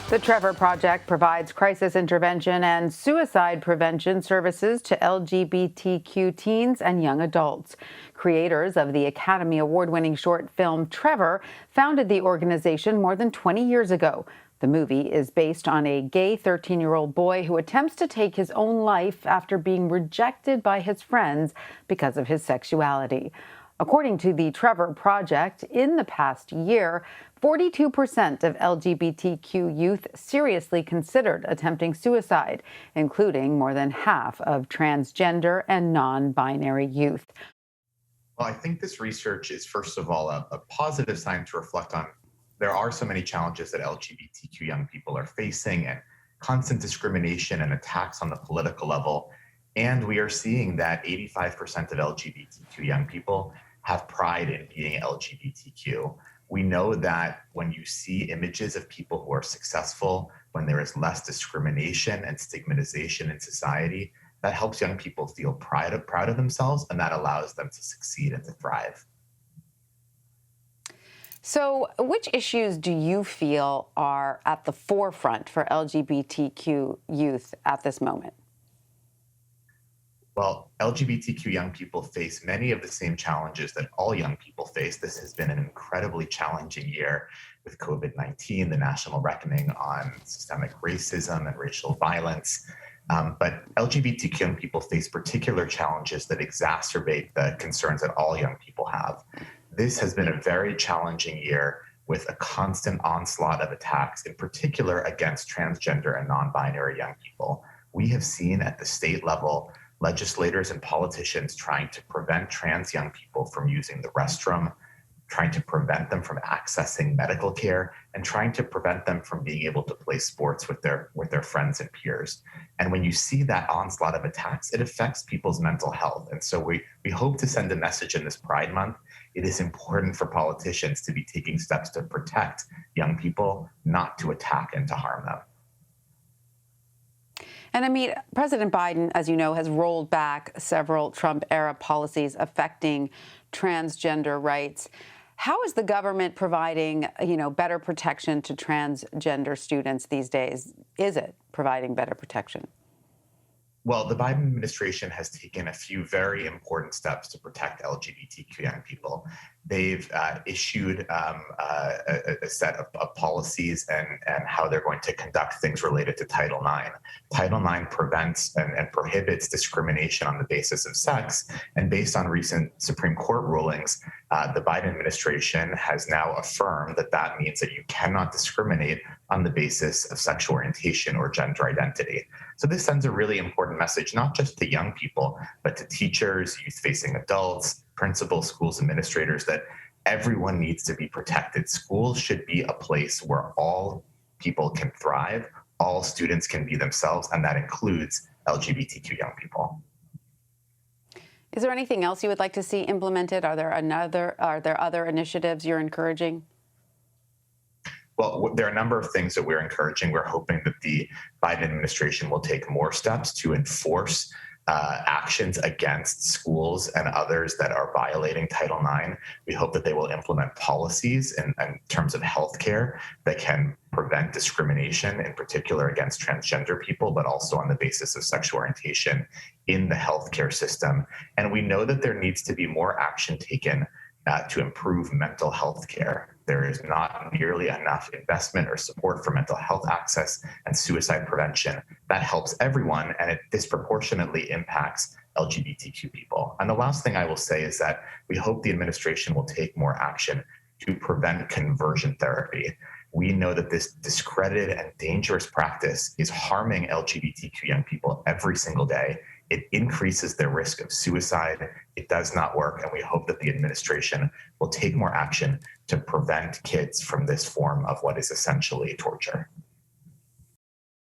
The Trevor Project provides crisis intervention and suicide prevention services to LGBTQ teens and young adults. Creators of the Academy Award-winning short film Trevor founded the organization more than 20 years ago. The movie is based on a gay 13-year-old boy who attempts to take his own life after being rejected by his friends because of his sexuality. According to the Trevor Project, in the past year, 42% of LGBTQ youth seriously considered attempting suicide, including more than half of transgender and non-binary youth. Well, I think this research is, first of all, a positive sign to reflect on. There are so many challenges that LGBTQ young people are facing, and constant discrimination and attacks on the political level. And we are seeing that 85% of LGBTQ young people have pride in being LGBTQ. We know that when you see images of people who are successful, when there is less discrimination and stigmatization in society, that helps young people feel proud of themselves, and that allows them to succeed and to thrive. So, which issues do you feel are at the forefront for LGBTQ youth at this moment? Well, LGBTQ young people face many of the same challenges that all young people face. This has been an incredibly challenging year with COVID-19, the national reckoning on systemic racism and racial violence. But LGBTQ young people face particular challenges that exacerbate the concerns that all young people have. This has been a very challenging year with a constant onslaught of attacks, in particular against transgender and non-binary young people. We have seen at the state level legislators and politicians trying to prevent trans young people from using the restroom, trying to prevent them from accessing medical care, and trying to prevent them from being able to play sports with their friends and peers. And when you see that onslaught of attacks, it affects people's mental health. And so we hope to send a message in this Pride Month. It is important for politicians to be taking steps to protect young people, not to attack and to harm them. And I mean, President Biden, as you know, has rolled back several Trump-era policies affecting transgender rights. How is the government providing, better protection to transgender students these days? Is it providing better protection? Well, the Biden administration has taken a few very important steps to protect LGBTQ young people. They've issued a set of policies and how they're going to conduct things related to Title IX. Title IX prevents and prohibits discrimination on the basis of sex. And based on recent Supreme Court rulings, the Biden administration has now affirmed that that means that you cannot discriminate on the basis of sexual orientation or gender identity. So this sends a really important message, not just to young people, but to teachers, youth-facing adults, principals, schools administrators, that everyone needs to be protected. Schools should be a place where all people can thrive, all students can be themselves, and that includes LGBTQ young people. Is there anything else you would like to see implemented? Are there other initiatives you're encouraging? Well, there are a number of things that we're encouraging. We're hoping that the Biden administration will take more steps to enforce actions against schools and others that are violating Title IX. We hope that they will implement policies in terms of healthcare that can prevent discrimination, in particular against transgender people, but also on the basis of sexual orientation in the healthcare system. And we know that there needs to be more action taken to improve mental health care. There is not nearly enough investment or support for mental health access and suicide prevention. That helps everyone, and it disproportionately impacts LGBTQ people. And the last thing I will say is that we hope the administration will take more action to prevent conversion therapy. We know that this discredited and dangerous practice is harming LGBTQ young people every single day. It increases their risk of suicide. It does not work, and we hope that the administration will take more action to prevent kids from this form of what is essentially torture.